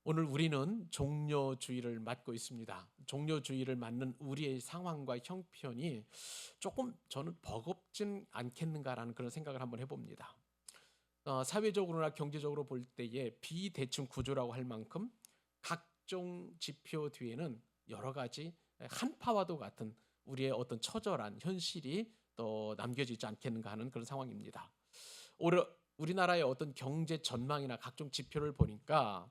오늘 우리는 종려주의를 맞고 있습니다. 종려주의를 맞는 우리의 상황과 형편이 조금 저는 버겁진 않겠는가라는 그런 생각을 한번 해봅니다. 사회적으로나 경제적으로 볼 때에 비대칭 구조라고 할 만큼 각종 지표 뒤에는 여러 가지 한파와도 같은 우리의 어떤 처절한 현실이 또 남겨져 있지 않겠는가 하는 그런 상황입니다. 올해 우리나라의 어떤 경제 전망이나 각종 지표를 보니까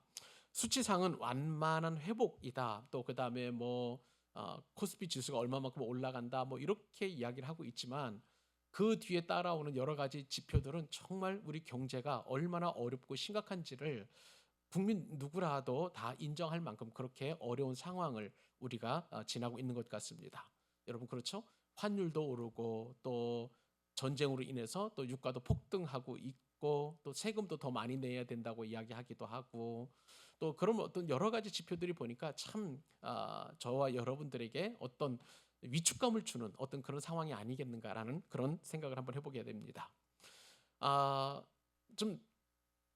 수치상은 완만한 회복이다. 또 그다음에 코스피 지수가 얼마만큼 올라간다. 이렇게 이야기를 하고 있지만 그 뒤에 따라오는 여러 가지 지표들은 정말 우리 경제가 얼마나 어렵고 심각한지를 국민 누구라도 다 인정할 만큼 그렇게 어려운 상황을 우리가 지나고 있는 것 같습니다. 여러분 그렇죠? 환율도 오르고 또 전쟁으로 인해서 또 유가도 폭등하고 있고 또 세금도 더 많이 내야 된다고 이야기하기도 하고 또 그런 어떤 여러 가지 지표들이 보니까 참 저와 여러분들에게 어떤 위축감을 주는 어떤 그런 상황이 아니겠는가라는 그런 생각을 한번 해보게 됩니다. 아, 좀,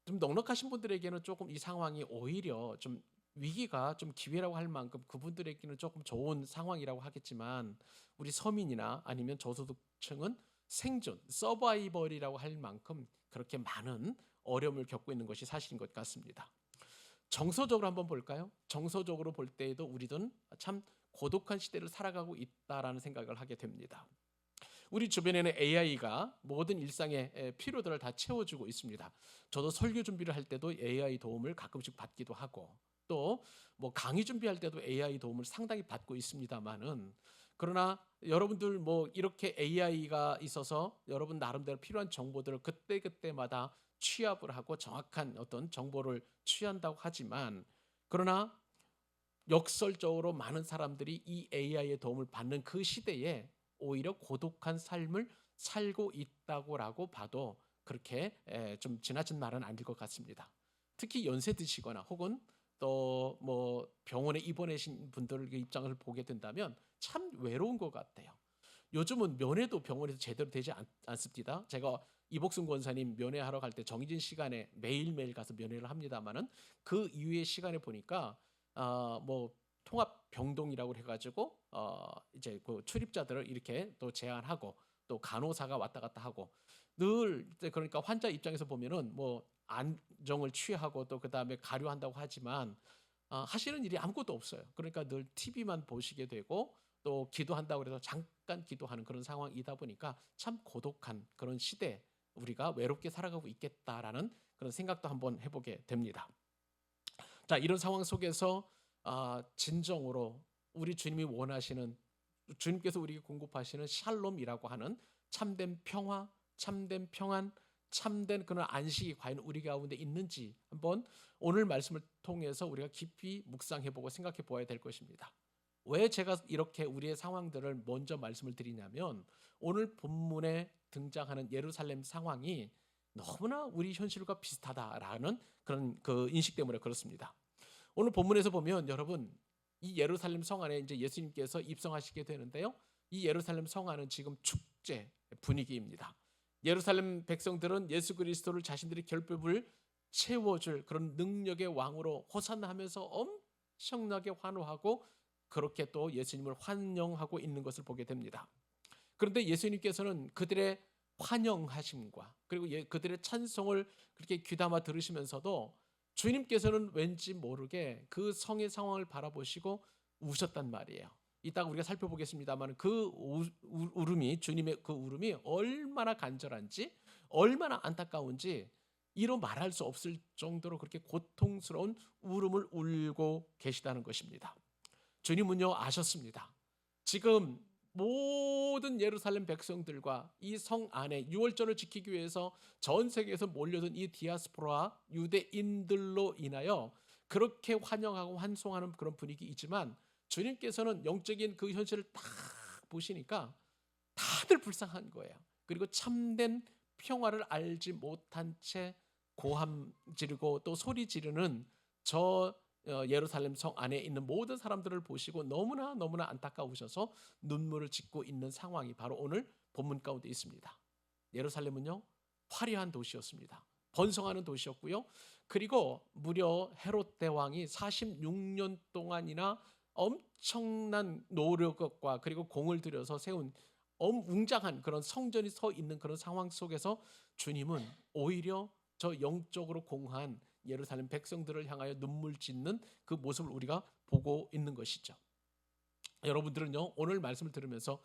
좀 넉넉하신 분들에게는 조금 이 상황이 오히려 좀 위기가 좀 기회라고 할 만큼 그분들에게는 조금 좋은 상황이라고 하겠지만 우리 서민이나 아니면 저소득층은 생존, 서바이벌이라고 할 만큼 그렇게 많은 어려움을 겪고 있는 것이 사실인 것 같습니다. 정서적으로 한번 볼까요? 정서적으로 볼 때에도 우리는 참 고독한 시대를 살아가고 있다라는 생각을 하게 됩니다. 우리 주변에는 AI가 모든 일상의 필요들을 다 채워주고 있습니다. 저도 설교 준비를 할 때도 AI 도움을 가끔씩 받기도 하고 또 강의 준비할 때도 AI 도움을 상당히 받고 있습니다만은 그러나 여러분들 이렇게 AI가 있어서 여러분 나름대로 필요한 정보들을 그때그때마다 취합을 하고 정확한 어떤 정보를 취한다고 하지만 그러나 역설적으로 많은 사람들이 이 AI의 도움을 받는 그 시대에 오히려 고독한 삶을 살고 있다고라고 봐도 그렇게 좀 지나친 말은 아닐 것 같습니다. 특히 연세 드시거나 혹은 또 병원에 입원하신 분들의 입장을 보게 된다면 참 외로운 것 같아요. 요즘은 면회도 병원에서 제대로 되지 않습니다. 제가 이복순 권사님 면회하러 갈 때 정해진 시간에 매일매일 가서 면회를 합니다만은 그 이후의 시간에 보니까 통합 병동이라고 해가지고 이제 그 출입자들을 이렇게 또 제한하고 또 간호사가 왔다 갔다 하고 늘 그러니까 환자 입장에서 보면은 안정을 취하고 또 그다음에 가료한다고 하지만 하시는 일이 아무것도 없어요. 그러니까 늘 TV만 보시게 되고 또 기도한다고 해서 잠깐 기도하는 그런 상황이다 보니까 참 고독한 그런 시대 우리가 외롭게 살아가고 있겠다라는 그런 생각도 한번 해보게 됩니다. 자, 이런 상황 속에서 진정으로 우리 주님이 원하시는 주님께서 우리에게 공급하시는 샬롬이라고 하는 참된 평화, 참된 평안, 참된 그런 안식이 과연 우리 가운데 있는지 한번 오늘 말씀을 통해서 우리가 깊이 묵상해보고 생각해보아야 될 것입니다. 왜 제가 이렇게 우리의 상황들을 먼저 말씀을 드리냐면 오늘 본문에 등장하는 예루살렘 상황이 너무나 우리 현실과 비슷하다라는 그런 그 인식 때문에 그렇습니다. 오늘 본문에서 보면 여러분 이 예루살렘 성 안에 이제 예수님께서 입성하시게 되는데요. 이 예루살렘 성 안은 지금 축제 분위기입니다. 예루살렘 백성들은 예수 그리스도를 자신들의 결핍을 채워줄 그런 능력의 왕으로 호산하면서 엄청나게 환호하고 그렇게 또 예수님을 환영하고 있는 것을 보게 됩니다. 그런데 예수님께서는 그들의 환영하심과 그리고 그들의 찬송을 그렇게 귀담아 들으시면서도 주님께서는 왠지 모르게 그 성의 상황을 바라보시고 우셨단 말이에요. 이따가 우리가 살펴보겠습니다만 그 울음이 주님의 그 울음이 얼마나 간절한지 얼마나 안타까운지 이로 말할 수 없을 정도로 그렇게 고통스러운 울음을 울고 계시다는 것입니다. 주님은요 아셨습니다. 지금 모든 예루살렘 백성들과 이 성 안에 유월절을 지키기 위해서 전 세계에서 몰려든 이 디아스포라 유대인들로 인하여 그렇게 환영하고 환송하는 그런 분위기이지만 주님께서는 영적인 그 현실을 딱 보시니까 다들 불쌍한 거예요. 그리고 참된 평화를 알지 못한 채 고함 지르고 또 소리 지르는 저 예루살렘 성 안에 있는 모든 사람들을 보시고 너무나 안타까우셔서 눈물을 짓고 있는 상황이 바로 오늘 본문 가운데 있습니다. 예루살렘은요 화려한 도시였습니다. 번성하는 도시였고요. 그리고 무려 헤롯 대왕이 46년 동안이나 엄청난 노력과 그리고 공을 들여서 세운 웅장한 그런 성전이 서 있는 그런 상황 속에서 주님은 오히려 저 영적으로 공허한 예루살렘 백성들을 향하여 눈물 짓는 그 모습을 우리가 보고 있는 것이죠. 여러분들은요, 오늘 말씀을 들으면서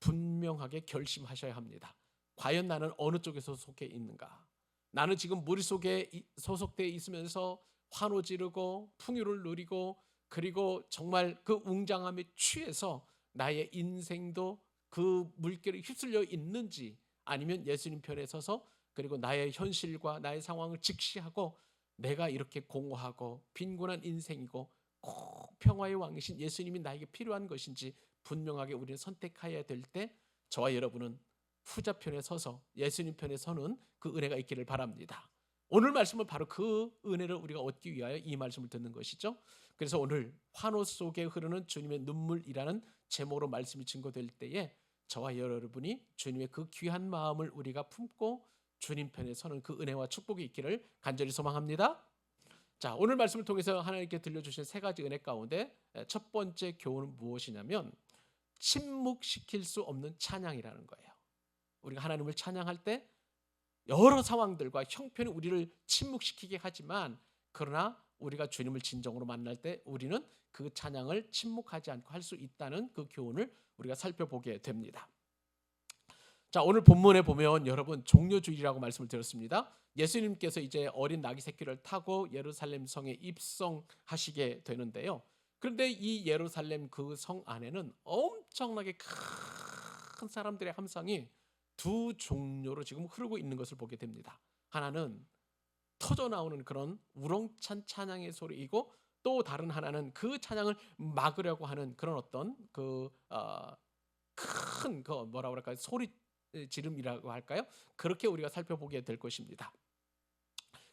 분명하게 결심하셔야 합니다. 과연 나는 어느 쪽에 속해 있는가? 나는 지금 무리 속에 소속되어 있으면서 환호 지르고 풍요를 누리고 그리고 정말 그 웅장함에 취해서 나의 인생도 그 물결에 휩쓸려 있는지, 아니면 예수님 편에 서서 그리고 나의 현실과 나의 상황을 직시하고 내가 이렇게 공허하고 빈곤한 인생이고 꼭 평화의 왕이신 예수님이 나에게 필요한 것인지 분명하게 우리는 선택해야 될 때 저와 여러분은 후자 편에 서서 예수님 편에 서는 그 은혜가 있기를 바랍니다. 오늘 말씀은 바로 그 은혜를 우리가 얻기 위하여 이 말씀을 듣는 것이죠. 그래서 오늘 환호 속에 흐르는 주님의 눈물이라는 제목으로 말씀이 증거될 때에 저와 여러분이 주님의 그 귀한 마음을 우리가 품고 주님 편에 서는 그 은혜와 축복이 있기를 간절히 소망합니다. 자, 오늘 말씀을 통해서 하나님께 들려주신 세 가지 은혜 가운데 첫 번째 교훈은 무엇이냐면 침묵시킬 수 없는 찬양이라는 거예요. 우리가 하나님을 찬양할 때 여러 상황들과 형편이 우리를 침묵시키게 하지만, 그러나 우리가 주님을 진정으로 만날 때 우리는 그 찬양을 침묵하지 않고 할 수 있다는 그 교훈을 우리가 살펴보게 됩니다. 자, 오늘 본문에 보면 여러분 종려주일이라고 말씀을 드렸습니다. 예수님께서 이제 어린 나귀 새끼를 타고 예루살렘 성에 입성하시게 되는데요. 그런데 이 예루살렘 그 성 안에는 엄청나게 큰 사람들의 함성이 두 종류로 지금 흐르고 있는 것을 보게 됩니다. 하나는 터져 나오는 그런 우렁찬 찬양의 소리이고, 또 다른 하나는 그 찬양을 막으려고 하는 그런 어떤 큰 뭐라 그럴까요? 소리 지름이라고 할까요? 그렇게 우리가 살펴보게 될 것입니다.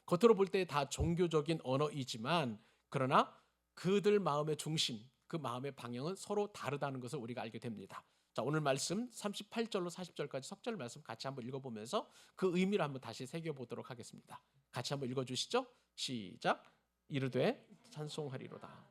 겉으로 볼 때 다 종교적인 언어이지만 그러나 그들 마음의 중심, 그 마음의 방향은 서로 다르다는 것을 우리가 알게 됩니다. 자, 오늘 말씀 38절로 40절까지 석절 말씀 같이 한번 읽어보면서 그 의미를 한번 다시 새겨보도록 하겠습니다. 같이 한번 읽어주시죠. 시작. 이르되 찬송하리로다.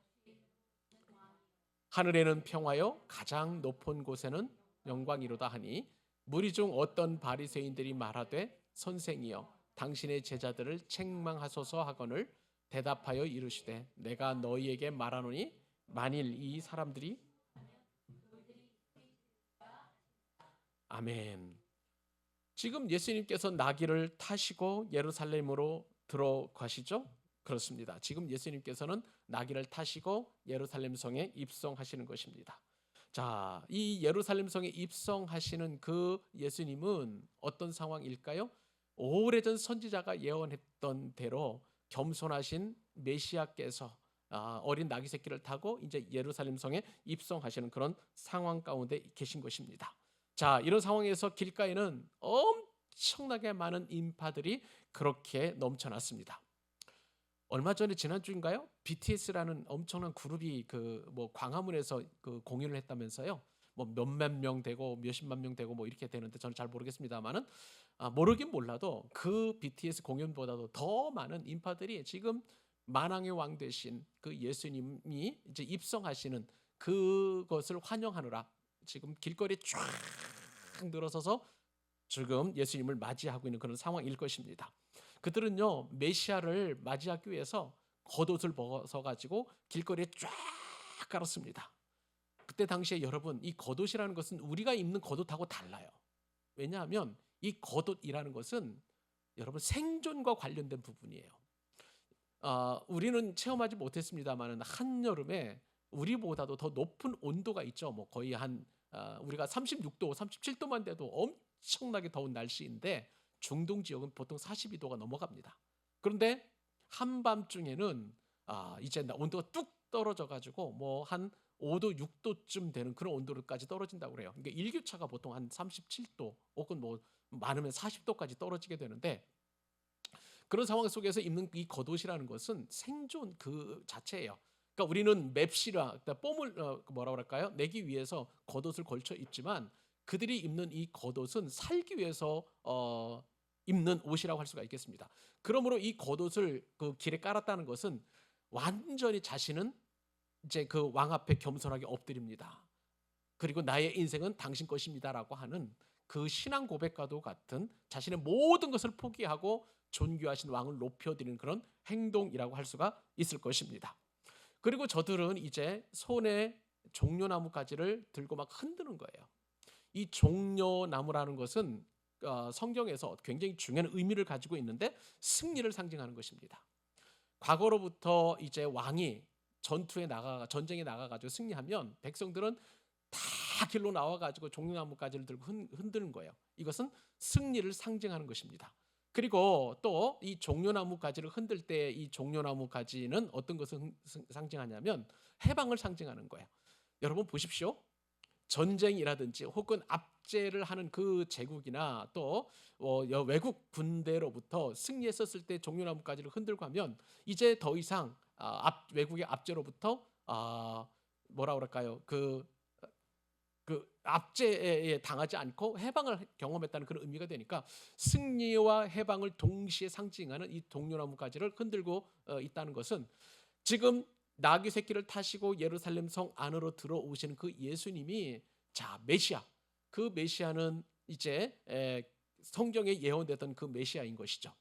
하늘에는 평화요 가장 높은 곳에는 영광이로다 하니, 무리 중 어떤 바리새인들이 말하되 선생이여 당신의 제자들을 책망하소서 하거늘 대답하여 이르시되 내가 너희에게 말하노니 만일 이 사람들이 아멘. 지금 예수님께서 나귀를 타시고 예루살렘으로 들어가시죠? 그렇습니다. 지금 예수님께서는 나귀를 타시고 예루살렘 성에 입성하시는 것입니다. 자, 이 예루살렘 성에 입성하시는 그 예수님은 어떤 상황일까요? 오래전 선지자가 예언했던 대로 겸손하신 메시아께서 어린 나귀 새끼를 타고 이제 예루살렘 성에 입성하시는 그런 상황 가운데 계신 것입니다. 자, 이런 상황에서 길가에는 엄청나게 많은 인파들이 그렇게 넘쳐났습니다. 얼마 전에 지난주인가요? BTS라는 엄청난 그룹이 광화문에서 공연을 했다면서요. 뭐 몇몇 명 되고 몇십만 명 되고 뭐 이렇게 되는데 저는 잘 모르겠습니다만은 모르긴 몰라도 그 BTS 공연보다도 더 많은 인파들이 지금 만왕의 왕 되신 그 예수님이 이제 입성하시는 그것을 환영하느라 지금 길거리에 쫙 늘어서서 지금 예수님을 맞이하고 있는 그런 상황일 것입니다. 그들은요 메시아를 맞이하기 위해서 겉옷을 벗어가지고 길거리에 쫙 깔았습니다. 그때 당시에 여러분 이 겉옷이라는 것은 우리가 입는 겉옷하고 달라요. 왜냐하면 이 겉옷이라는 것은 여러분 생존과 관련된 부분이에요. 우리는 체험하지 못했습니다만 한여름에 우리보다도 더 높은 온도가 있죠. 뭐 거의 우리가 36도, 37도만 돼도 엄청나게 더운 날씨인데 중동 지역은 보통 42도가 넘어갑니다. 그런데 한밤중에는 이제 온도가 뚝 떨어져 가지고 뭐 한 5도, 6도쯤 되는 그런 온도로까지 떨어진다고 그래요. 그러니까 일교차가 보통 한 37도 혹은 뭐 많으면 40도까지 떨어지게 되는데, 그런 상황 속에서 입는 이 겉옷이라는 것은 생존 그 자체예요. 그러니까 우리는 맵시라, 뽐을 뭐라 그럴까요? 내기 위해서 겉옷을 걸쳐 입지만 그들이 입는 이 겉옷은 살기 위해서 입는 옷이라고 할 수가 있겠습니다. 그러므로 이 겉옷을 그 길에 깔았다는 것은 완전히 자신은 이제 그 왕 앞에 겸손하게 엎드립니다. 그리고 나의 인생은 당신 것입니다라고 하는 그 신앙 고백과도 같은 자신의 모든 것을 포기하고 존귀하신 왕을 높여드리는 그런 행동이라고 할 수가 있을 것입니다. 그리고 저들은 이제 손에 종려나무 가지를 들고 막 흔드는 거예요. 이 종려나무라는 것은 성경에서 굉장히 중요한 의미를 가지고 있는데 승리를 상징하는 것입니다. 과거로부터 이제 왕이 전쟁에 나가가지고 승리하면 백성들은 다 길로 나와가지고 종려나무 가지를 들고 흔드는 거예요. 이것은 승리를 상징하는 것입니다. 그리고 또 이 종려나무 가지를 흔들 때 이 종려나무 가지는 어떤 것을 상징하냐면 해방을 상징하는 거예요. 여러분 보십시오. 전쟁이라든지 혹은 압제를 하는 그 제국이나 또 외국 군대로부터 승리했었을 때 종려나무 가지를 흔들고 하면 이제 더 이상 외국의 압제로부터 뭐라 그럴까요? 그 압제에 당하지 않고 해방을 경험했다는 그런 의미가 되니까 승리와 해방을 동시에 상징하는 이 종려나무 가지를 흔들고 있다는 것은 지금 나귀 새끼를 타시고 예루살렘 성 안으로 들어오시는 그 예수님이 자 메시아, 그 메시아는 이제 성경에 예언되던 그 메시아인 것이죠.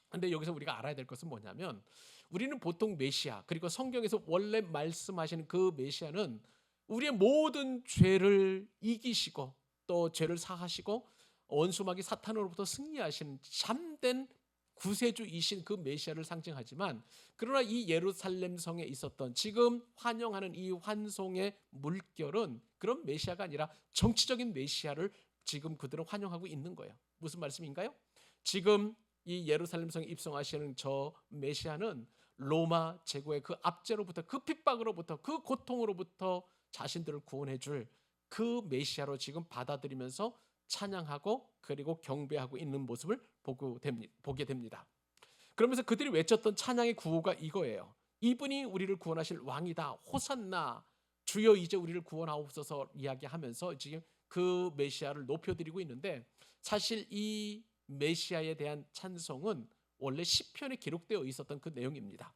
근데 여기서 우리가 알아야 될 것은 뭐냐면 우리는 보통 메시아 그리고 성경에서 원래 말씀하시는 그 메시아는 우리의 모든 죄를 이기시고 또 죄를 사하시고 원수마귀 사탄으로부터 승리하신 참된 구세주이신 그 메시아를 상징하지만 그러나 이 예루살렘 성에 있었던 지금 환영하는 이 환송의 물결은 그런 메시아가 아니라 정치적인 메시아를 지금 그들은 환영하고 있는 거예요. 무슨 말씀인가요? 지금 이 예루살렘 성에 입성하시는 저 메시아는 로마 제국의 그 압제로부터 그 핍박으로부터 그 고통으로부터 자신들을 구원해 줄 그 메시아로 지금 받아들이면서 찬양하고 그리고 경배하고 있는 모습을 보게 됩니다. 그러면서 그들이 외쳤던 찬양의 구호가 이거예요. 이분이 우리를 구원하실 왕이다. 호산나 주여 이제 우리를 구원하옵소서 이야기하면서 지금 그 메시아를 높여드리고 있는데 사실 이 메시아에 대한 찬송은 원래 시편에 기록되어 있었던 그 내용입니다.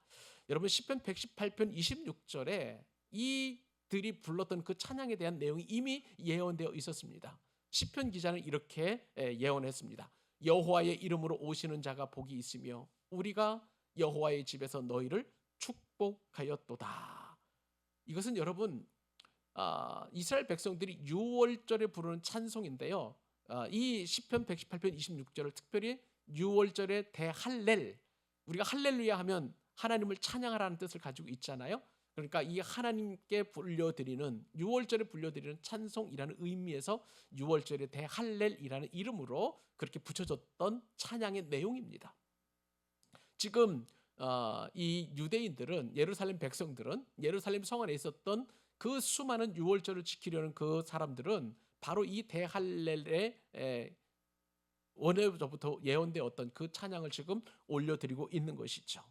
여러분 시편 118편 26절에 이들이 불렀던 그 찬양에 대한 내용이 이미 예언되어 있었습니다. 시편 기자는 이렇게 예언했습니다. 여호와의 이름으로 오시는 자가 복이 있으며 우리가 여호와의 집에서 너희를 축복하였도다. 이것은 여러분 이스라엘 백성들이 유월절에 부르는 찬송인데요. 이 시편 118편 26절을 특별히 유월절의 대할렐, 우리가 할렐루야 하면 하나님을 찬양하라는 뜻을 가지고 있잖아요. 그러니까 이 하나님께 불려드리는 유월절에 불려드리는 찬송이라는 의미에서 유월절의 대할렐이라는 이름으로 그렇게 붙여졌던 찬양의 내용입니다. 지금 이 유대인들은 예루살렘 백성들은 예루살렘 성 안에 있었던 그 수많은 유월절을 지키려는 그 사람들은 바로 이 대할렐의 원래부터 예언되었던 그 찬양을 지금 올려드리고 있는 것이죠.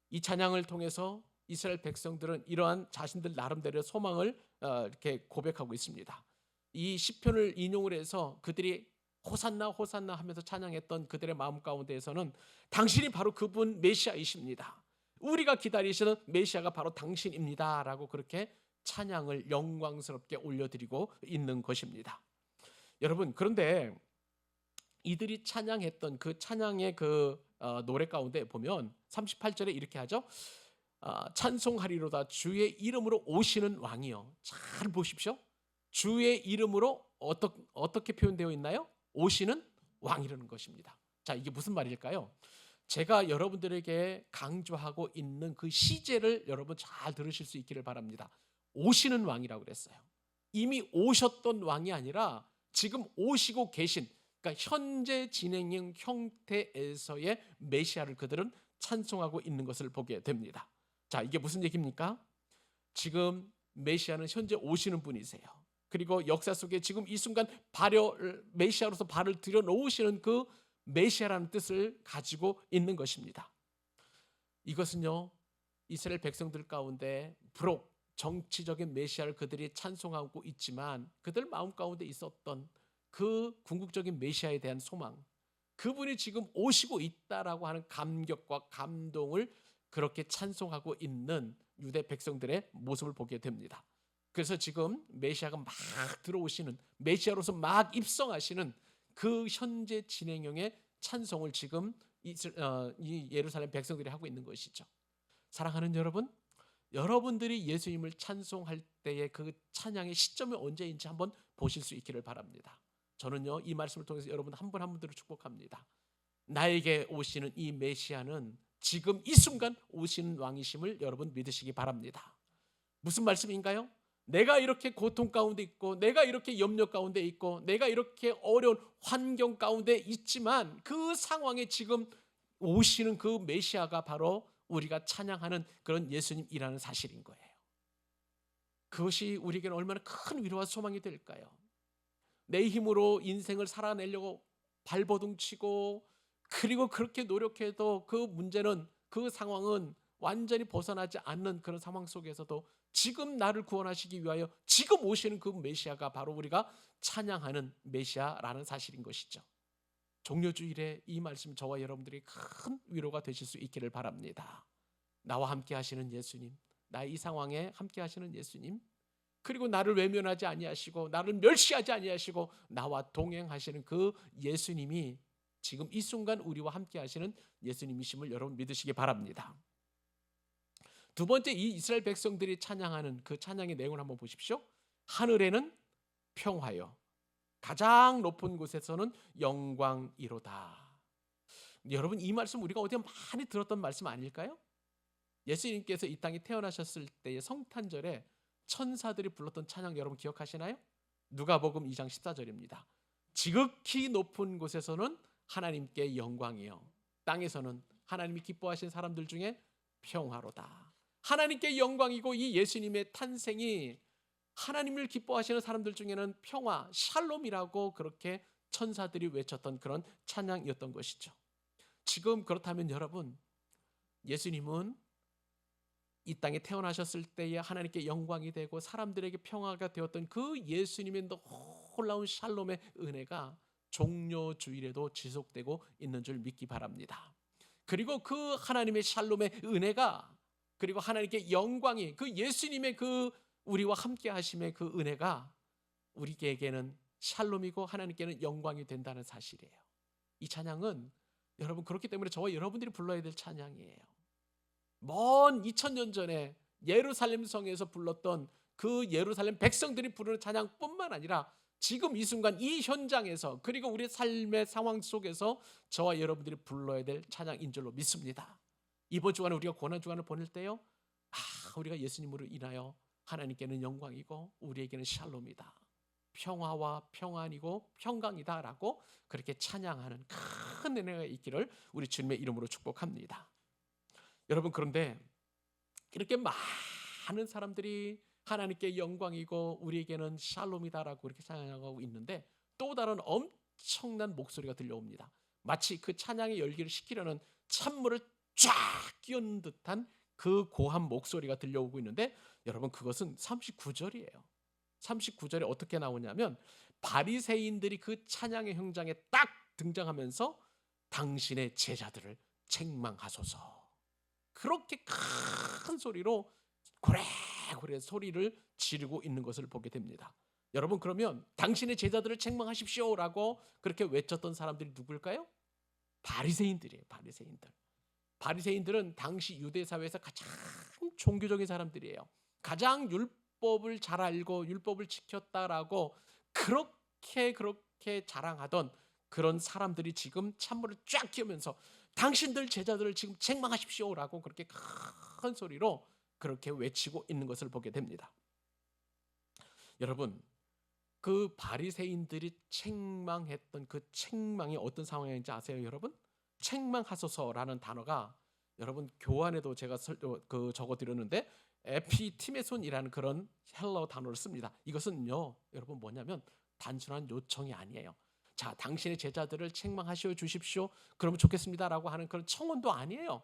이 찬양을 통해서 이스라엘 백성들은 이러한 자신들 나름대로의 소망을 이렇게 고백하고 있습니다. 이 시편을 인용을 해서 그들이 호산나 호산나 하면서 찬양했던 그들의 마음 가운데에서는 당신이 바로 그분 메시아이십니다. 우리가 기다리시는 메시아가 바로 당신입니다. 라고 그렇게 찬양을 영광스럽게 올려드리고 있는 것입니다. 여러분 그런데 이들이 찬양했던 그 찬양의 그 노래 가운데 보면 38절에 이렇게 하죠. 찬송하리로다 주의 이름으로 오시는 왕이요. 잘 보십시오. 주의 이름으로 어떻게 표현되어 있나요? 오시는 왕이라는 것입니다. 자, 이게 무슨 말일까요? 제가 여러분들에게 강조하고 있는 그 시제를 여러분 잘 들으실 수 있기를 바랍니다. 오시는 왕이라고 그랬어요. 이미 오셨던 왕이 아니라 지금 오시고 계신, 그러니까 현재 진행형 형태에서의 메시아를 그들은 찬송하고 있는 것을 보게 됩니다. 자, 이게 무슨 얘기입니까? 지금 메시아는 현재 오시는 분이세요. 그리고 역사 속에 지금 이 순간 메시아로서 발을 들여놓으시는 그 메시아라는 뜻을 가지고 있는 것입니다. 이것은요, 이스라엘 백성들 가운데 비록 정치적인 메시아를 그들이 찬송하고 있지만 그들 마음 가운데 있었던 그 궁극적인 메시아에 대한 소망, 그분이 지금 오시고 있다라고 하는 감격과 감동을 그렇게 찬송하고 있는 유대 백성들의 모습을 보게 됩니다. 그래서 지금 메시아가 막 들어오시는, 메시아로서 막 입성하시는 그 현재 진행형의 찬송을 지금 이 예루살렘 백성들이 하고 있는 것이죠. 사랑하는 여러분, 여러분들이 예수님을 찬송할 때의 그 찬양의 시점이 언제인지 한번 보실 수 있기를 바랍니다. 저는요, 이 말씀을 통해서 여러분 한 분 한 분들을 축복합니다. 나에게 오시는 이 메시아는 지금 이 순간 오시는 왕이심을 여러분 믿으시기 바랍니다. 무슨 말씀인가요? 내가 이렇게 고통 가운데 있고, 내가 이렇게 염려 가운데 있고, 내가 이렇게 어려운 환경 가운데 있지만 그 상황에 지금 오시는 그 메시아가 바로 우리가 찬양하는 그런 예수님이라는 사실인 거예요. 그것이 우리에게는 얼마나 큰 위로와 소망이 될까요? 내 힘으로 인생을 살아내려고 발버둥치고, 그리고 그렇게 노력해도 그 문제는, 그 상황은 완전히 벗어나지 않는 그런 상황 속에서도 지금 나를 구원하시기 위하여 지금 오시는 그 메시아가 바로 우리가 찬양하는 메시아라는 사실인 것이죠. 종료주일에 이 말씀 저와 여러분들이 큰 위로가 되실 수 있기를 바랍니다. 나와 함께 하시는 예수님, 나의 이 상황에 함께 하시는 예수님, 그리고 나를 외면하지 아니하시고 나를 멸시하지 아니하시고 나와 동행하시는 그 예수님이 지금 이 순간 우리와 함께 하시는 예수님이심을 여러분 믿으시기 바랍니다. 두 번째, 이 이스라엘 백성들이 찬양하는 그 찬양의 내용을 한번 보십시오. 하늘에는 평화요, 가장 높은 곳에서는 영광이로다. 여러분, 이 말씀 우리가 어디에 많이 들었던 말씀 아닐까요? 예수님께서 이 땅에 태어나셨을 때의 성탄절에 천사들이 불렀던 찬양 여러분 기억하시나요? 누가복음 2장 14절입니다. 지극히 높은 곳에서는 하나님께 영광이요, 땅에서는 하나님이 기뻐하신 사람들 중에 평화로다. 하나님께 영광이고, 이 예수님의 탄생이 하나님을 기뻐하시는 사람들 중에는 평화, 샬롬이라고 그렇게 천사들이 외쳤던 그런 찬양이었던 것이죠. 지금 그렇다면 여러분, 예수님은 이 땅에 태어나셨을 때에 하나님께 영광이 되고 사람들에게 평화가 되었던 그 예수님의 놀라운 샬롬의 은혜가 종료주일에도 지속되고 있는 줄 믿기 바랍니다. 그리고 그 하나님의 샬롬의 은혜가, 그리고 하나님께 영광이, 그 예수님의 그 우리와 함께 하심의 그 은혜가 우리에게는 샬롬이고 하나님께는 영광이 된다는 사실이에요. 이 찬양은 여러분, 그렇기 때문에 저와 여러분들이 불러야 될 찬양이에요. 먼 2000년 전에 예루살렘 성에서 불렀던 그 예루살렘 백성들이 부르는 찬양뿐만 아니라 지금 이 순간 이 현장에서, 그리고 우리 삶의 상황 속에서 저와 여러분들이 불러야 될 찬양인 줄로 믿습니다. 이번 주간에 우리가 고난 주간을 보낼 때요, 우리가 예수님으로 인하여 하나님께는 영광이고 우리에게는 샬롬이다, 평화와 평안이고 평강이다라고 그렇게 찬양하는 큰 은혜가 있기를 우리 주님의 이름으로 축복합니다. 여러분, 그런데 이렇게 많은 사람들이 하나님께 영광이고 우리에게는 샬롬이다라고 그렇게 찬양하고 있는데, 또 다른 엄청난 목소리가 들려옵니다. 마치 그 찬양의 열기를 식히려는 찬물을 쫙 끼얹는 듯한 그 고한 목소리가 들려오고 있는데, 여러분, 그것은 39절이에요. 39절에 어떻게 나오냐면, 바리새인들이 그 찬양의 현장에 딱 등장하면서 당신의 제자들을 책망하소서, 그렇게 큰 소리로 고래고래 소리를 지르고 있는 것을 보게 됩니다. 여러분, 그러면 당신의 제자들을 책망하십시오라고 그렇게 외쳤던 사람들이 누굴까요? 바리새인들이에요. 바리새인들은 당시 유대 사회에서 가장 종교적인 사람들이에요. 가장 율법을 잘 알고 율법을 지켰다라고 그렇게 자랑하던 그런 사람들이 지금 찬물을 쫙 끼우면서 당신들 제자들을 지금 책망하십시오라고 그렇게 큰 소리로 그렇게 외치고 있는 것을 보게 됩니다. 여러분, 그 바리새인들이 책망했던 그 책망이 어떤 상황인지 아세요, 여러분? 책망하소서라는 단어가 여러분 교환에도 제가 적어드렸는데 에피티메손이라는 그런 헬러 단어를 씁니다. 이것은요, 여러분 뭐냐면 단순한 요청이 아니에요. 자, 당신의 제자들을 책망하시어 주십시오, 그러면 좋겠습니다라고 하는 그런 청원도 아니에요.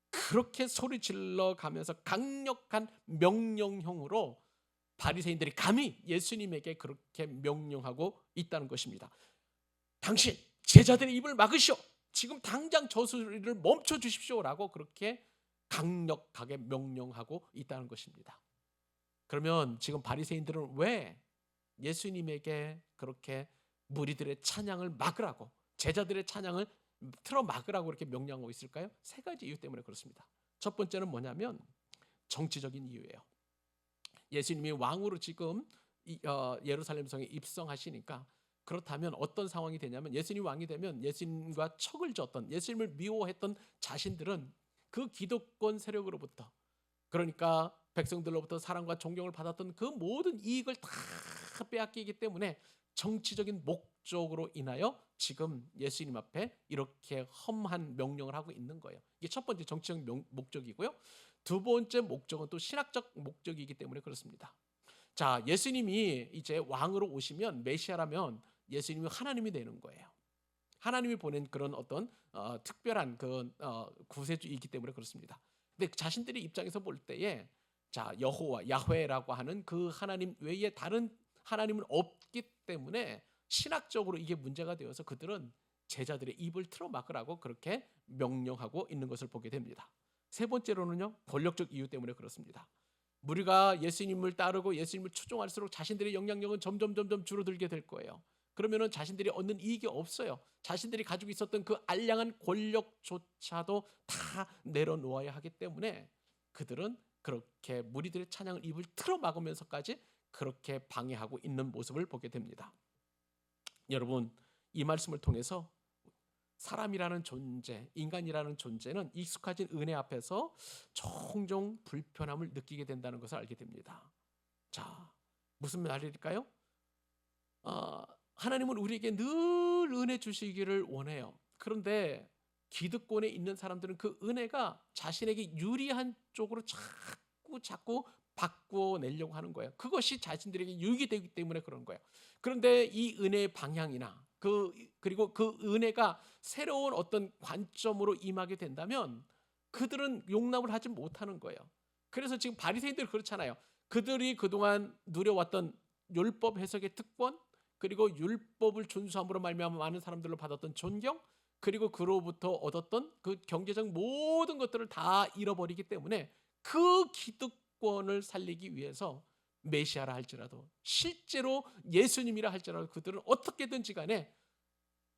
그렇게 소리 질러 가면서 강력한 명령형으로 바리새인들이 감히 예수님에게 그렇게 명령하고 있다는 것입니다. 당신 제자들의 입을 막으시오. 지금 당장 저 소리를 멈춰 주십시오라고 그렇게 강력하게 명령하고 있다는 것입니다. 그러면 지금 바리새인들은 왜 예수님에게 그렇게 무리들의 찬양을 막으라고, 제자들의 찬양을 틀어 막으라고 그렇게 명령하고 있을까요? 세 가지 이유 때문에 그렇습니다. 첫 번째는 뭐냐면 정치적인 이유예요. 예수님이 왕으로 지금 예루살렘 성에 입성하시니까, 그렇다면 어떤 상황이 되냐면, 예수님이 왕이 되면 예수님과 척을 졌던, 예수님을 미워했던 자신들은 그 기득권 세력으로부터, 그러니까 백성들로부터 사랑과 존경을 받았던 그 모든 이익을 다 빼앗기기 때문에 정치적인 목적으로 인하여 지금 예수님 앞에 이렇게 험한 명령을 하고 있는 거예요. 이게 첫 번째 정치적 목적이고요. 두 번째 목적은 또 신학적 목적이기 때문에 그렇습니다. 자, 예수님이 이제 왕으로 오시면, 메시아라면 예수님이 하나님이 되는 거예요. 하나님이 보낸 그런 어떤 특별한 그 구세주이기 때문에 그렇습니다. 근데 자신들의 입장에서 볼 때에, 자, 여호와 야훼라고 하는 그 하나님 외에 다른 하나님은 없기 때문에 신학적으로 이게 문제가 되어서 그들은 제자들의 입을 틀어 막으라고 그렇게 명령하고 있는 것을 보게 됩니다. 세 번째로는요, 권력적 이유 때문에 그렇습니다. 무리가 예수님을 따르고 예수님을 추종할수록 자신들의 영향력은 점점 줄어들게 될 거예요. 그러면은 자신들이 얻는 이익이 없어요. 자신들이 가지고 있었던 그 알량한 권력조차도 다 내려놓아야 하기 때문에 그들은 그렇게 무리들의 찬양을 입을 틀어 막으면서까지 그렇게 방해하고 있는 모습을 보게 됩니다. 여러분, 이 말씀을 통해서 사람이라는 존재, 인간이라는 존재는 익숙해진 은혜 앞에서 종종 불편함을 느끼게 된다는 것을 알게 됩니다. 자, 무슨 말일까요? 하나님은 우리에게 늘 은혜 주시기를 원해요. 그런데 기득권에 있는 사람들은 그 은혜가 자신에게 유리한 쪽으로 자꾸 바꿔내려고 하는 거예요. 그것이 자신들에게 유익이 되기 때문에 그런 거예요. 그런데 이 은혜의 방향이나 그리고 그 은혜가 새로운 어떤 관점으로 임하게 된다면 그들은 용납을 하지 못하는 거예요. 그래서 지금 바리새인들이 그렇잖아요. 그들이 그동안 누려왔던 율법 해석의 특권, 그리고 율법을 준수함으로 말미암아 많은 사람들로 받았던 존경, 그리고 그로부터 얻었던 그 경제적 모든 것들을 다 잃어버리기 때문에 그 기득권을 살리기 위해서 메시아라 할지라도, 실제로 예수님이라 할지라도 그들은 어떻게든지 간에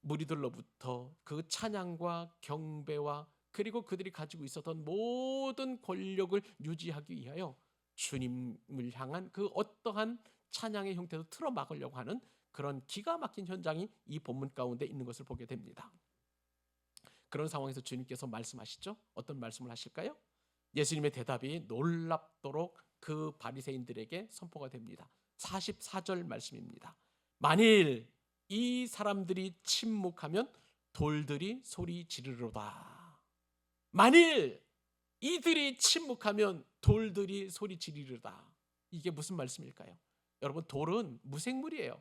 무리들로부터 그 찬양과 경배와 그리고 그들이 가지고 있었던 모든 권력을 유지하기 위하여 주님을 향한 그 어떠한 찬양의 형태도 틀어막으려고 하는 그런 기가 막힌 현장이 이 본문 가운데 있는 것을 보게 됩니다. 그런 상황에서 주님께서 말씀하시죠. 어떤 말씀을 하실까요? 예수님의 대답이 놀랍도록 그 바리새인들에게 선포가 됩니다. 44절 말씀입니다. 만일 이 사람들이 침묵하면 돌들이 소리 지르로다. 만일 이들이 침묵하면 돌들이 소리 지르로다. 이게 무슨 말씀일까요? 여러분, 돌은 무생물이에요.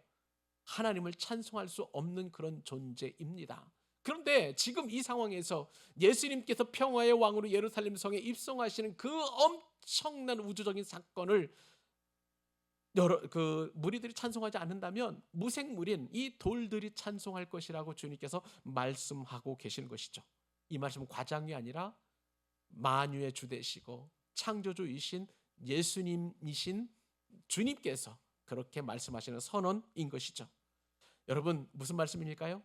하나님을 찬송할 수 없는 그런 존재입니다. 그런데 지금 이 상황에서 예수님께서 평화의 왕으로 예루살렘 성에 입성하시는 그 엄청난 우주적인 사건을 그 무리들이 찬송하지 않는다면 무생물인 이 돌들이 찬송할 것이라고 주님께서 말씀하고 계시는 것이죠. 이 말씀은 과장이 아니라 만유의 주 되시고 창조주이신 예수님이신 주님께서 그렇게 말씀하시는 선언인 것이죠. 여러분, 무슨 말씀일까요?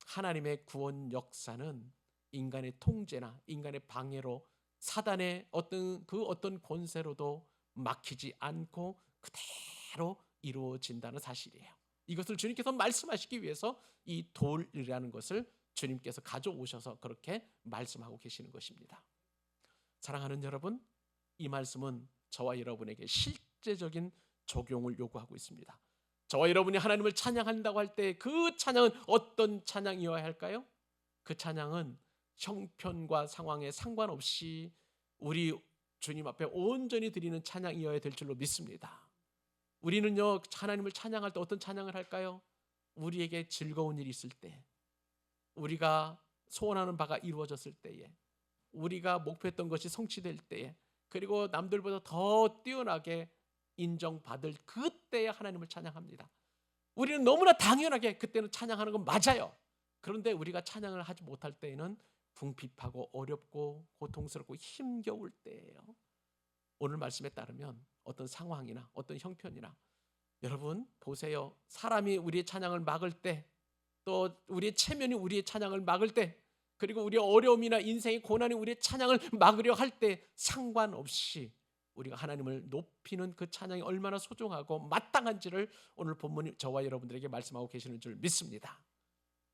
하나님의 구원 역사는 인간의 통제나 인간의 방해로, 사단의 어떤 권세로도 막히지 않고 그대로 이루어진다는 사실이에요. 이것을 주님께서 말씀하시기 위해서 이 돌이라는 것을 주님께서 가져오셔서 그렇게 말씀하고 계시는 것입니다. 사랑하는 여러분, 이 말씀은 저와 여러분에게 실제적인 적용을 요구하고 있습니다. 저와 여러분이 하나님을 찬양한다고 할 때 그 찬양은 어떤 찬양이어야 할까요? 그 찬양은 형편과 상황에 상관없이 우리 주님 앞에 온전히 드리는 찬양이어야 될 줄로 믿습니다. 우리는요, 하나님을 찬양할 때 어떤 찬양을 할까요? 우리에게 즐거운 일이 있을 때, 우리가 소원하는 바가 이루어졌을 때에, 우리가 목표했던 것이 성취될 때에, 그리고 남들보다 더 뛰어나게 인정받을 그때에 하나님을 찬양합니다. 우리는 너무나 당연하게 그때는 찬양하는 건 맞아요. 그런데 우리가 찬양을 하지 못할 때에는 궁핍하고 어렵고 고통스럽고 힘겨울 때예요. 오늘 말씀에 따르면 어떤 상황이나 어떤 형편이나 여러분 보세요. 사람이 우리의 찬양을 막을 때, 또 우리의 체면이 우리의 찬양을 막을 때, 그리고 우리의 어려움이나 인생의 고난이 우리의 찬양을 막으려 할 때 상관없이 우리가 하나님을 높이는 그 찬양이 얼마나 소중하고 마땅한지를 오늘 본문이 저와 여러분들에게 말씀하고 계시는 줄 믿습니다.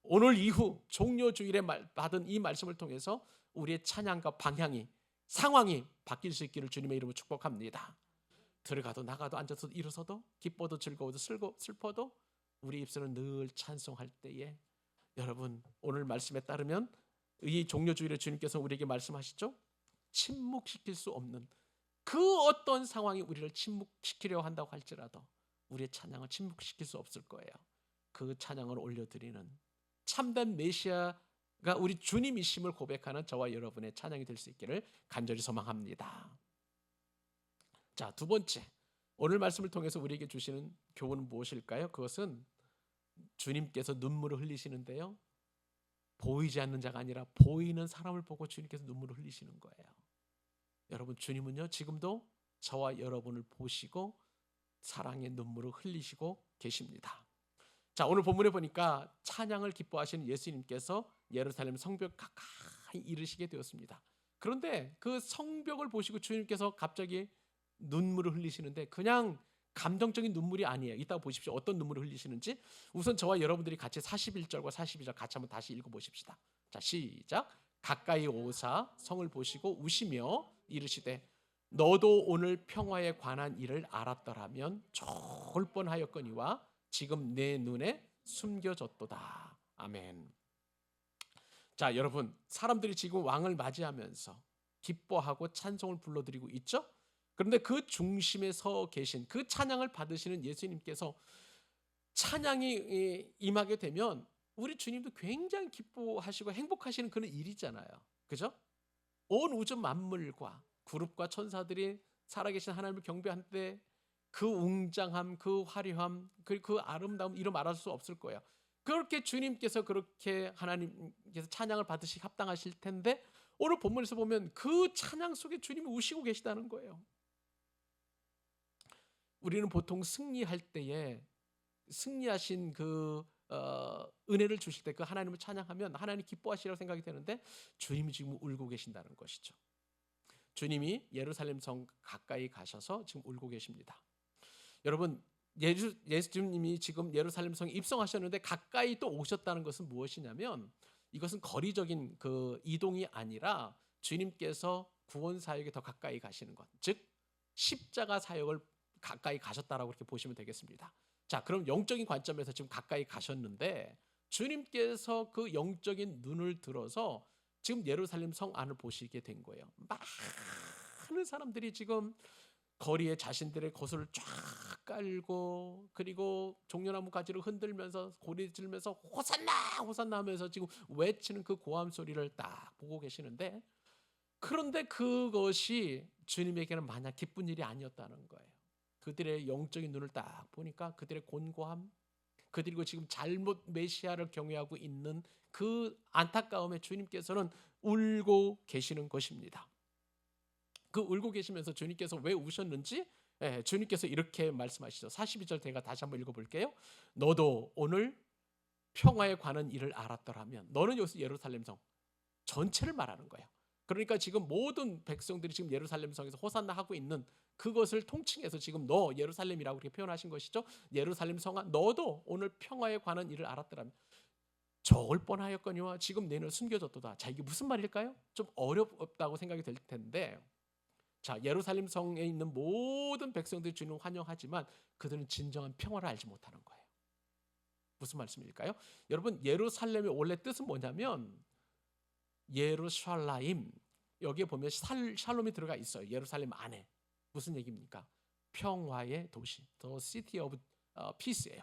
오늘 이후 종료주일에 받은 이 말씀을 통해서 우리의 찬양과 방향이, 상황이 바뀔 수 있기를 주님의 이름으로 축복합니다. 들어가도 나가도 앉아서 일어서도 기뻐도 즐거워도 슬퍼도 우리 입술은 늘 찬송할 때에, 여러분 오늘 말씀에 따르면 이 종료주일에 주님께서 우리에게 말씀하시죠. 침묵시킬 수 없는 그 어떤 상황이 우리를 침묵시키려 한다고 할지라도 우리의 찬양을 침묵시킬 수 없을 거예요. 그 찬양을 올려드리는 참된 메시아가 우리 주님이심을 고백하는 저와 여러분의 찬양이 될 수 있기를 간절히 소망합니다. 자, 두 번째, 오늘 말씀을 통해서 우리에게 주시는 교훈은 무엇일까요? 그것은 주님께서 눈물을 흘리시는데요, 보이지 않는 자가 아니라 보이는 사람을 보고 주님께서 눈물을 흘리시는 거예요. 여러분, 주님은요 지금도 저와 여러분을 보시고 사랑의 눈물을 흘리시고 계십니다. 자, 오늘 본문에 보니까 찬양을 기뻐하시는 예수님께서 예루살렘 성벽 가까이 이르시게 되었습니다. 그런데 그 성벽을 보시고 주님께서 갑자기 눈물을 흘리시는데 그냥 감정적인 눈물이 아니에요. 이따가 보십시오. 어떤 눈물을 흘리시는지. 우선 저와 여러분들이 같이 41절과 42절 같이 한번 다시 읽어보십시다. 자, 시작. 가까이 오사 성을 보시고 우시며 이르시되 너도 오늘 평화에 관한 일을 알았더라면 좋을 뻔하였거니와 지금 내 눈에 숨겨졌도다. 아멘. 자, 여러분, 사람들이 지금 왕을 맞이하면서 기뻐하고 찬송을 불러드리고 있죠. 그런데 그 중심에 서 계신, 그 찬양을 받으시는 예수님께서 찬양이 임하게 되면 우리 주님도 굉장히 기뻐하시고 행복하시는 그런 일이잖아요. 그죠? 온 우주 만물과 그룹과 천사들이 살아계신 하나님을 경배할 때 그 웅장함, 그 화려함, 그 아름다움 이름 말할 수 없을 거예요. 그렇게 주님께서 그렇게 하나님께서 찬양을 받으시기 합당하실 텐데 오늘 본문에서 보면 그 찬양 속에 주님이 우시고 계시다는 거예요. 우리는 보통 승리할 때에 승리하신 그 은혜를 주실 때 그 하나님을 찬양하면 하나님 기뻐하시라고 생각이 되는데 주님이 지금 울고 계신다는 것이죠. 주님이 예루살렘 성 가까이 가셔서 지금 울고 계십니다. 여러분, 예수님이 지금 예루살렘 성에 입성하셨는데 가까이 또 오셨다는 것은 무엇이냐면 이것은 거리적인 그 이동이 아니라 주님께서 구원 사역에 더 가까이 가시는 것, 즉 십자가 사역을 가까이 가셨다라고 이렇게 보시면 되겠습니다. 자, 그럼 영적인 관점에서 지금 가까이 가셨는데 주님께서 그 영적인 눈을 들어서 지금 예루살렘 성 안을 보시게 된 거예요. 많은 사람들이 지금 거리에 자신들의 것을 쫙 깔고 그리고 종려나무 가지를 흔들면서 고리 들면서 호산나 호산나 하면서 지금 외치는 그 고함 소리를 딱 보고 계시는데, 그런데 그것이 주님에게는 마냥 기쁜 일이 아니었다는 거예요. 그들의 영적인 눈을 딱 보니까 그들의 곤고함, 그리고 지금 잘못 메시아를 경외하고 있는 그 안타까움에 주님께서는 울고 계시는 것입니다. 그 울고 계시면서 주님께서 왜 우셨는지 주님께서 이렇게 말씀하시죠. 42절 제가 다시 한번 읽어볼게요. 너도 오늘 평화에 관한 일을 알았더라면, 너는 여기서 예루살렘 성 전체를 말하는 거예요. 그러니까 지금 모든 백성들이 지금 예루살렘 성에서 호산나 하고 있는 그것을 통칭해서 지금 너 예루살렘이라고 그렇게 표현하신 것이죠. 예루살렘 성아, 너도 오늘 평화에 관한 일을 알았더라면 적을 뻔하였거니와 지금 내 눈에 숨겨졌도다. 자, 이게 무슨 말일까요? 좀 어렵다고 생각이 될 텐데, 자, 예루살렘 성에 있는 모든 백성들이 주님을 환영하지만 그들은 진정한 평화를 알지 못하는 거예요. 무슨 말씀일까요? 여러분, 예루살렘의 원래 뜻은 뭐냐면 예루샬라임, 여기에 보면 샬롬이 들어가 있어요. 예루살렘 안에. 무슨 얘기입니까? 평화의 도시, The City of Peace예요.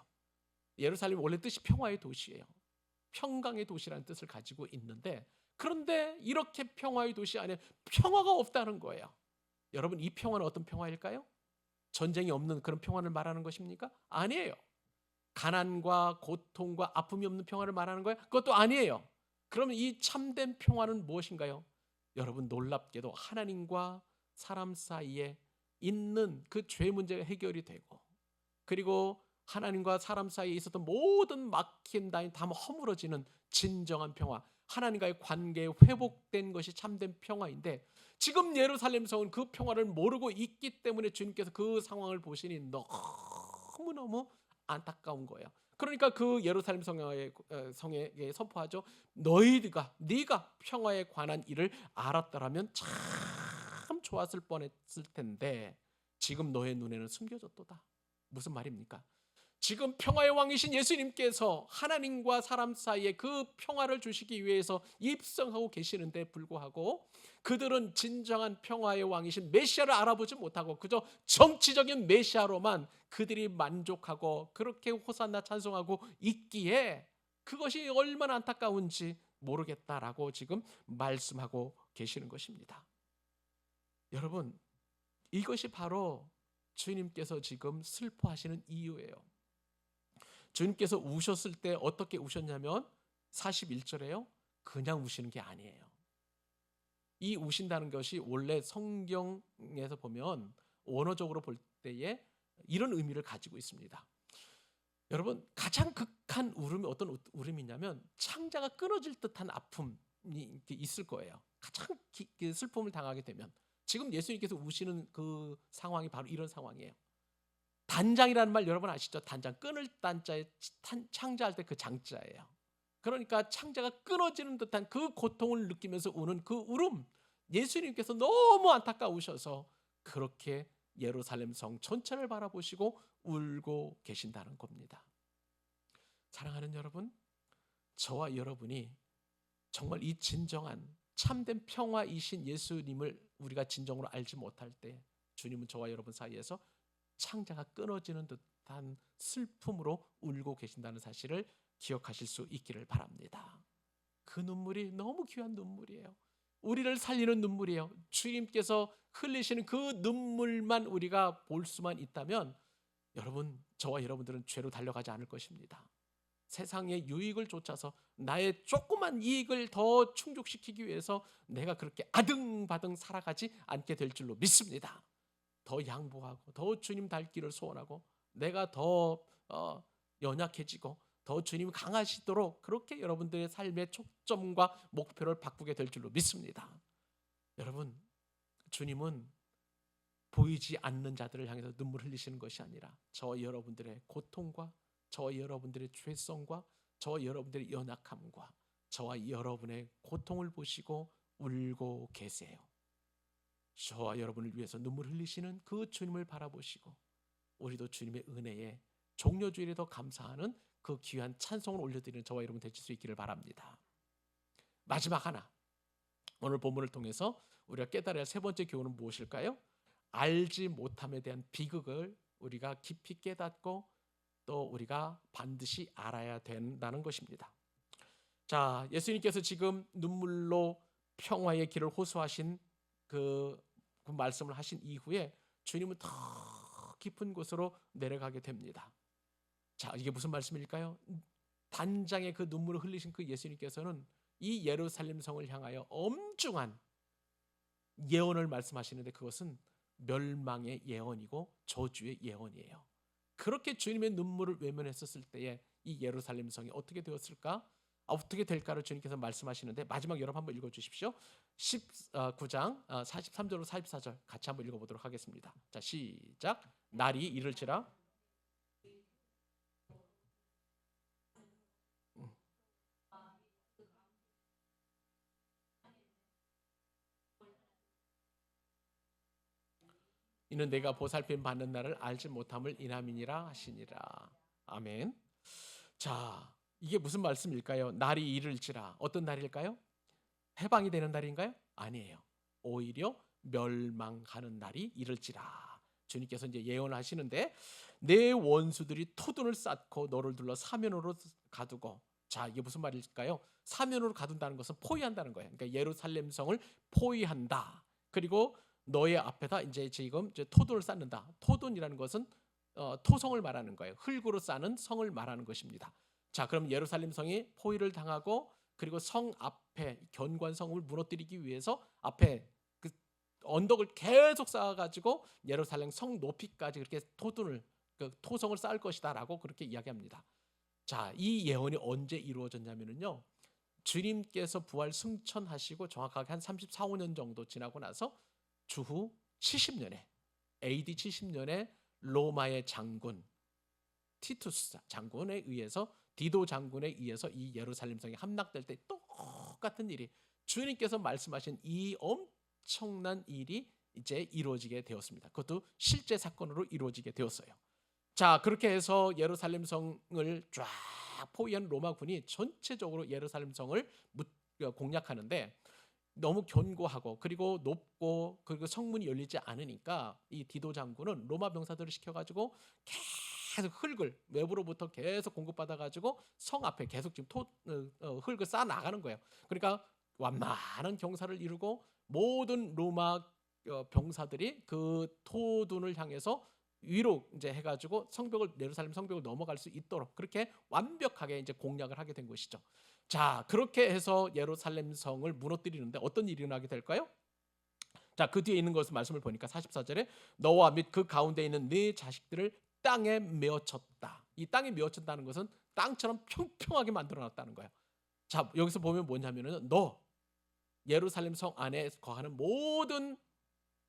예루살렘 원래 뜻이 평화의 도시예요. 평강의 도시라는 뜻을 가지고 있는데, 그런데 이렇게 평화의 도시 안에 평화가 없다는 거예요. 여러분, 이 평화는 어떤 평화일까요? 전쟁이 없는 그런 평화를 말하는 것입니까? 아니에요. 가난과 고통과 아픔이 없는 평화를 말하는 거예요? 그것도 아니에요. 그러면 이 참된 평화는 무엇인가요? 여러분, 놀랍게도 하나님과 사람 사이에 있는 그 죄 문제가 해결이 되고, 그리고 하나님과 사람 사이에 있었던 모든 막힌 라인 다 허물어지는 진정한 평화, 하나님과의 관계에 회복된 것이 참된 평화인데, 지금 예루살렘 성은 그 평화를 모르고 있기 때문에 주님께서 그 상황을 보시니 너무너무 안타까운 거예요. 그러니까 그 예루살렘 성에 선포하죠. 네가 평화에 관한 일을 알았더라면 참 좋았을 뻔했을 텐데 지금 너의 눈에는 숨겨졌도다. 무슨 말입니까? 지금 평화의 왕이신 예수님께서 하나님과 사람 사이에 그 평화를 주시기 위해서 입성하고 계시는데 불구하고 그들은 진정한 평화의 왕이신 메시아를 알아보지 못하고 그저 정치적인 메시아로만 그들이 만족하고 그렇게 호산나 찬송하고 있기에 그것이 얼마나 안타까운지 모르겠다라고 지금 말씀하고 계시는 것입니다. 여러분, 이것이 바로 주님께서 지금 슬퍼하시는 이유예요. 주님께서 우셨을 때 어떻게 우셨냐면 41절에요. 그냥 우시는 게 아니에요. 이 우신다는 것이 원래 성경에서 보면 원어적으로 볼 때에 이런 의미를 가지고 있습니다. 여러분, 가장 극한 울음이 어떤 울음이냐면 창자가 끊어질 듯한 아픔이 있을 거예요. 가장 슬픔을 당하게 되면. 지금 예수님께서 우시는 그 상황이 바로 이런 상황이에요. 단장이라는 말 여러분 아시죠? 단장, 끊을 단자에 창자할 때 그 장자예요. 그러니까 창자가 끊어지는 듯한 그 고통을 느끼면서 우는 그 울음, 예수님께서 너무 안타까우셔서 그렇게 예루살렘 성 전체를 바라보시고 울고 계신다는 겁니다. 사랑하는 여러분, 저와 여러분이 정말 이 진정한 참된 평화이신 예수님을 우리가 진정으로 알지 못할 때 주님은 저와 여러분 사이에서 창자가 끊어지는 듯한 슬픔으로 울고 계신다는 사실을 기억하실 수 있기를 바랍니다. 그 눈물이 너무 귀한 눈물이에요. 우리를 살리는 눈물이에요. 주님께서 흘리시는 그 눈물만 우리가 볼 수만 있다면 여러분, 저와 여러분들은 죄로 달려가지 않을 것입니다. 세상의 유익을 쫓아서 나의 조그만 이익을 더 충족시키기 위해서 내가 그렇게 아등바등 살아가지 않게 될 줄로 믿습니다. 더 양보하고 더 주님 닮기를 소원하고 내가 더 연약해지고 더 주님 강하시도록 그렇게 여러분들의 삶의 초점과 목표를 바꾸게 될 줄로 믿습니다. 여러분, 주님은 보이지 않는 자들을 향해서 눈물 흘리시는 것이 아니라 저와 여러분들의 고통과 저와 여러분들의 죄성과 저와 여러분들의 연약함과 저와 여러분의 고통을 보시고 울고 계세요. 저와 여러분을 위해서 눈물 흘리시는 그 주님을 바라보시고 우리도 주님의 은혜에 종려주일에 더 감사하는 그 귀한 찬송을 올려드리는 저와 여러분 되실 수 있기를 바랍니다. 마지막 하나, 오늘 본문을 통해서 우리가 깨달아야 할 세 번째 교훈은 무엇일까요? 알지 못함에 대한 비극을 우리가 깊이 깨닫고 또 우리가 반드시 알아야 된다는 것입니다. 자, 예수님께서 지금 눈물로 평화의 길을 호소하신 그 말씀을 하신 이후에 주님은 더 깊은 곳으로 내려가게 됩니다. 자, 이게 무슨 말씀일까요? 단장의 그 눈물을 흘리신 그 예수님께서는 이 예루살렘 성을 향하여 엄중한 예언을 말씀하시는데 그것은 멸망의 예언이고 저주의 예언이에요. 그렇게 주님의 눈물을 외면했었을 때에 이 예루살렘 성이 어떻게 되었을까? 어떻게 될까를 주님께서 말씀하시는데 마지막 여러분 한번 읽어주십시오. 19장 43절로 44절 같이 한번 읽어보도록 하겠습니다. 자, 시작. 날이 이를지라 이는 내가 보살핌 받는 날을 알지 못함을 인함이니라 하시니라. 아멘. 자, 이게 무슨 말씀일까요? 날이 이를지라. 어떤 날일까요? 해방이 되는 날인가요? 아니에요. 오히려 멸망하는 날이 이를지라. 주님께서 이제 예언하시는데 내 원수들이 토둔을 쌓고 너를 둘러 사면으로 가두고. 자, 이게 무슨 말일까요? 사면으로 가둔다는 것은 포위한다는 거예요. 그러니까 예루살렘 성을 포위한다. 그리고 너의 앞에다 이제 지금 토둔을 쌓는다. 토둔이라는 것은 토성을 말하는 거예요. 흙으로 쌓는 성을 말하는 것입니다. 자, 그럼 예루살렘 성이 포위를 당하고 그리고 성 앞에 견관성을 무너뜨리기 위해서 앞에 그 언덕을 계속 쌓아가지고 예루살렘 성 높이까지 그렇게 그 토성을 쌓을 것이다라고 그렇게 이야기합니다. 자, 이 예언이 언제 이루어졌냐면요, 주님께서 부활 승천하시고 정확하게 한 34, 5년 정도 지나고 나서 주후 70년에 AD 70년에 로마의 장군 티투스 장군에 의해서 디도 장군에 의해서 이 예루살렘 성이 함락될 때 똑같은 일이 주님께서 말씀하신 이 엄청난 일이 이제 이루어지게 되었습니다. 그것도 실제 사건으로 이루어지게 되었어요. 자, 그렇게 해서 예루살렘 성을 쫙 포위한 로마군이 전체적으로 예루살렘 성을 공략하는데 너무 견고하고 그리고 높고 그리고 성문이 열리지 않으니까 이 디도 장군은 로마 병사들을 시켜가지고 계속 흙을 외부로부터 계속 공급받아가지고 성 앞에 계속 지금 흙을 쌓아 나가는 거예요. 그러니까 완만한 경사를 이루고 모든 로마 병사들이 그 토둔을 향해서 위로 이제 해가지고 예루살렘 성벽을 넘어갈 수 있도록 그렇게 완벽하게 이제 공략을 하게 된 것이죠. 자, 그렇게 해서 예루살렘 성을 무너뜨리는데 어떤 일이 일어나게 될까요? 자, 그 뒤에 있는 것을 말씀을 보니까 44절에 너와 및 그 가운데 있는 네 자식들을 땅에 메어쳤다. 이 땅에 메어쳤다는 것은 땅처럼 평평하게 만들어놨다는 거예요. 자, 여기서 보면 뭐냐면은 너 예루살렘 성 안에 거하는 모든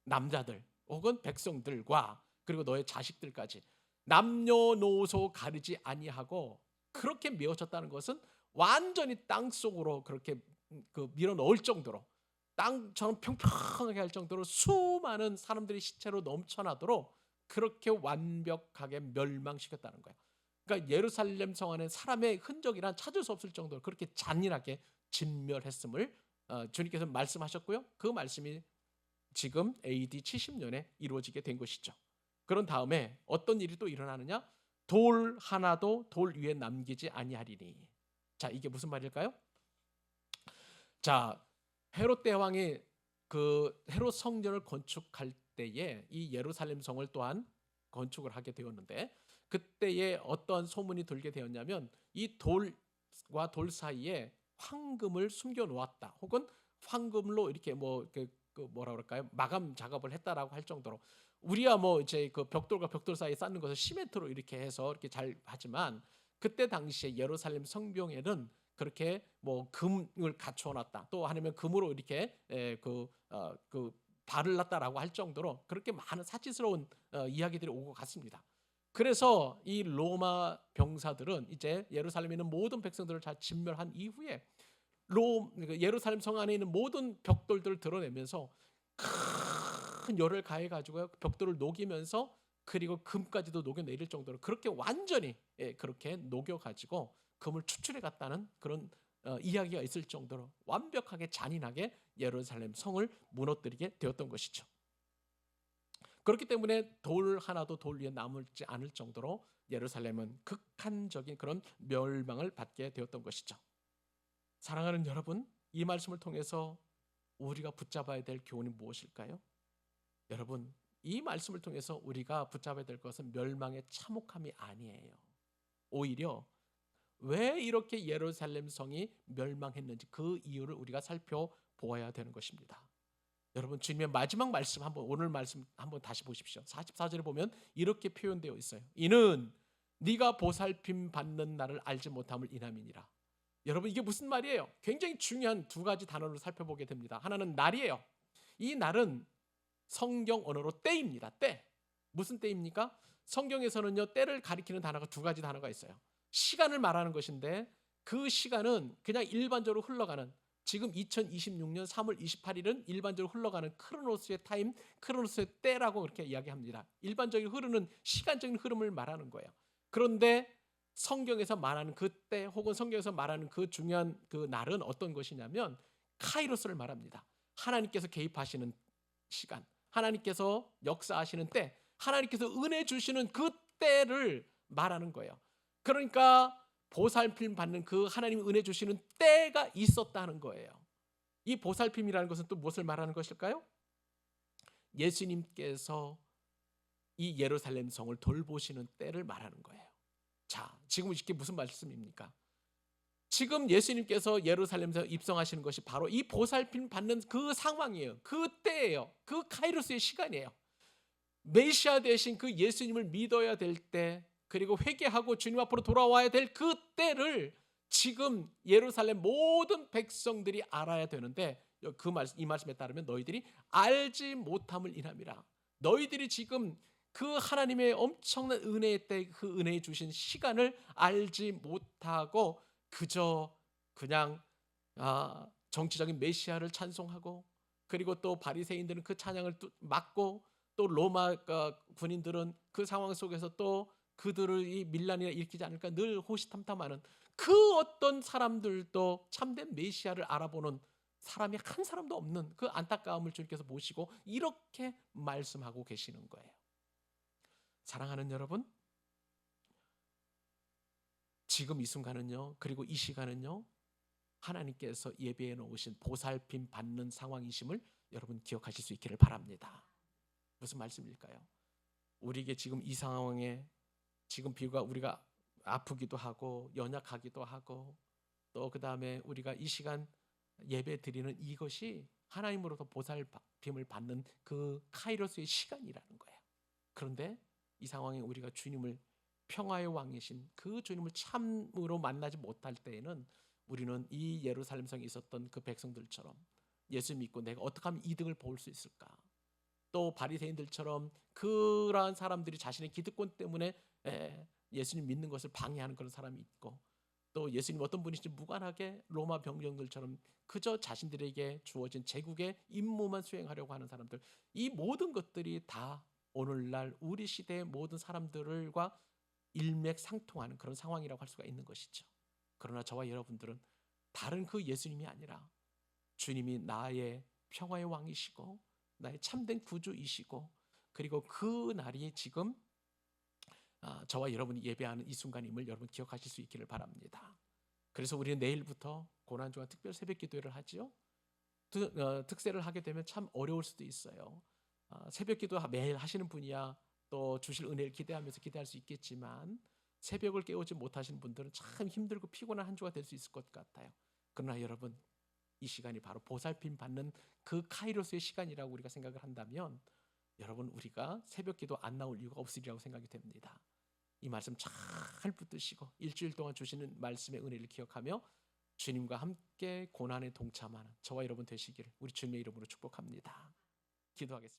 남자들 혹은 백성들과 그리고 너의 자식들까지 남녀노소 가리지 아니하고 그렇게 메어쳤다는 것은 완전히 땅 속으로 그렇게 밀어 넣을 정도로 땅처럼 평평하게 할 정도로 수많은 사람들이 시체로 넘쳐나도록 그렇게 완벽하게 멸망시켰다는 거예요. 그러니까 예루살렘 성 안에 사람의 흔적이란 찾을 수 없을 정도로 그렇게 잔인하게 진멸했음을 주님께서 말씀하셨고요. 그 말씀이 지금 AD 70년에 이루어지게 된 것이죠. 그런 다음에 어떤 일이 또 일어나느냐? 돌 하나도 돌 위에 남기지 아니하리니. 자, 이게 무슨 말일까요? 자, 헤롯 대왕이 그 헤롯 성전을 건축할 때에 이 예루살렘 성을 또한 건축을 하게 되었는데 그때에 어떤 소문이 돌게 되었냐면 이 돌과 돌 사이에 황금을 숨겨 놓았다. 혹은 황금으로 이렇게 뭐라 그럴까요? 마감 작업을 했다라고 할 정도로 우리야 뭐 이제 그 벽돌과 벽돌 사이에 쌓는 것을 시멘트로 이렇게 해서 이렇게 잘 하지만 그때 당시에 예루살렘 성벽에는 그렇게 뭐 금을 갖추어 놨다. 또 아니면 금으로 이렇게 그 발을 놨다라고 할 정도로 그렇게 많은 사치스러운 이야기들이 오고 갔습니다. 그래서 이 로마 병사들은 이제 예루살렘에 있는 모든 백성들을 다 진멸한 이후에 예루살렘 성 안에 있는 모든 벽돌들을 드러내면서 큰 열을 가해가지고 벽돌을 녹이면서 그리고 금까지도 녹여내릴 정도로 그렇게 완전히 그렇게 녹여가지고 금을 추출해 갔다는 그런 이야기가 있을 정도로 완벽하게 잔인하게 예루살렘 성을 무너뜨리게 되었던 것이죠. 그렇기 때문에 돌 하나도 돌 위에 남지 않을 정도로 예루살렘은 극한적인 그런 멸망을 받게 되었던 것이죠. 사랑하는 여러분, 이 말씀을 통해서 우리가 붙잡아야 될 교훈이 무엇일까요? 여러분, 이 말씀을 통해서 우리가 붙잡아야 될 것은 멸망의 참혹함이 아니에요. 오히려 왜 이렇게 예루살렘 성이 멸망했는지 그 이유를 우리가 살펴보아야 되는 것입니다. 여러분, 주님의 마지막 말씀 오늘 말씀 한번 다시 보십시오. 44절에 보면 이렇게 표현되어 있어요. 이는 네가 보살핌 받는 날을 알지 못함을 인함이니라. 여러분, 이게 무슨 말이에요? 굉장히 중요한 두 가지 단어를 살펴보게 됩니다. 하나는 날이에요. 이 날은 성경 언어로 때입니다. 때. 무슨 때입니까? 성경에서는요, 때를 가리키는 단어가 두 가지 단어가 있어요. 시간을 말하는 것인데 그 시간은 그냥 일반적으로 흘러가는 지금 2026년 3월 28일은 일반적으로 흘러가는 크로노스의 타임, 크로노스의 때라고 그렇게 이야기합니다. 일반적인 흐르는 시간적인 흐름을 말하는 거예요. 그런데 성경에서 말하는 그 때 혹은 성경에서 말하는 그 중요한 그 날은 어떤 것이냐면 카이로스를 말합니다. 하나님께서 개입하시는 시간, 하나님께서 역사하시는 때, 하나님께서 은혜 주시는 그 때를 말하는 거예요. 그러니까 보살핌 받는 그 하나님 은혜 주시는 때가 있었다는 거예요. 이 보살핌이라는 것은 또 무엇을 말하는 것일까요? 예수님께서 이 예루살렘 성을 돌보시는 때를 말하는 거예요. 자, 지금 이게 무슨 말씀입니까? 지금 예수님께서 예루살렘에서 입성하시는 것이 바로 이 보살핌 받는 그 상황이에요. 그 때예요. 그 카이로스의 시간이에요. 메시아 되신 그 예수님을 믿어야 될 때, 그리고 회개하고 주님 앞으로 돌아와야 될 그 때를 지금 예루살렘 모든 백성들이 알아야 되는데, 이 말씀에 따르면 너희들이 알지 못함을 인함이라. 너희들이 지금 그 하나님의 엄청난 은혜의 때, 그 은혜에 주신 시간을 알지 못하고 그저 그냥 정치적인 메시아를 찬송하고, 그리고 또 바리새인들은 그 찬양을 막고, 또 로마 군인들은 그 상황 속에서 또 그들을 이 밀란이나 일으키지 않을까 늘 호시탐탐하는 그 어떤 사람들도 참된 메시아를 알아보는 사람이 한 사람도 없는 그 안타까움을 주님께서 보시고 이렇게 말씀하고 계시는 거예요. 사랑하는 여러분, 지금 이 순간은요, 그리고 이 시간은요, 하나님께서 예배해 놓으신 보살핌 받는 상황이심을 여러분 기억하실 수 있기를 바랍니다. 무슨 말씀일까요? 우리에게 지금 이 상황에 지금 비유가 우리가 아프기도 하고 연약하기도 하고, 또 그 다음에 우리가 이 시간 예배 드리는 이것이 하나님으로부터 보살핌을 받는 그 카이로스의 시간이라는 거예요. 그런데 이 상황에 우리가 주님을, 평화의 왕이신 그 주님을 참으로 만나지 못할 때에는 우리는 이 예루살렘 성에 있었던 그 백성들처럼 예수 믿고 내가 어떻게 하면 이득을 볼 수 있을까, 또 바리새인들처럼 그러한 사람들이 자신의 기득권 때문에 예수님 믿는 것을 방해하는 그런 사람이 있고, 또 예수님 어떤 분이신지 무관하게 로마 병정들처럼 그저 자신들에게 주어진 제국의 임무만 수행하려고 하는 사람들, 이 모든 것들이 다 오늘날 우리 시대의 모든 사람들과 일맥상통하는 그런 상황이라고 할 수가 있는 것이죠. 그러나 저와 여러분들은 다른 그 예수님이 아니라 주님이 나의 평화의 왕이시고 나의 참된 구주이시고, 그리고 그 날이 지금 저와 여러분이 예배하는 이 순간임을 여러분 기억하실 수 있기를 바랍니다. 그래서 우리는 내일부터 고난주간 특별 새벽 기도회를 하지요. 특세를 하게 되면 참 어려울 수도 있어요. 새벽 기도 매일 하시는 분이야 또 주실 은혜를 기대하면서 기대할 수 있겠지만, 새벽을 깨우지 못하시는 분들은 참 힘들고 피곤한 한 주가 될 수 있을 것 같아요. 그러나 여러분, 이 시간이 바로 보살핌 받는 그 카이로스의 시간이라고 우리가 생각을 한다면, 여러분 우리가 새벽 기도 안 나올 이유가 없으리라고 생각이 됩니다. 이 말씀 잘 붙드시고 일주일 동안 주시는 말씀의 은혜를 기억하며 주님과 함께 고난에 동참하는 저와 여러분 되시기를 우리 주님의 이름으로 축복합니다. 기도하겠습니다.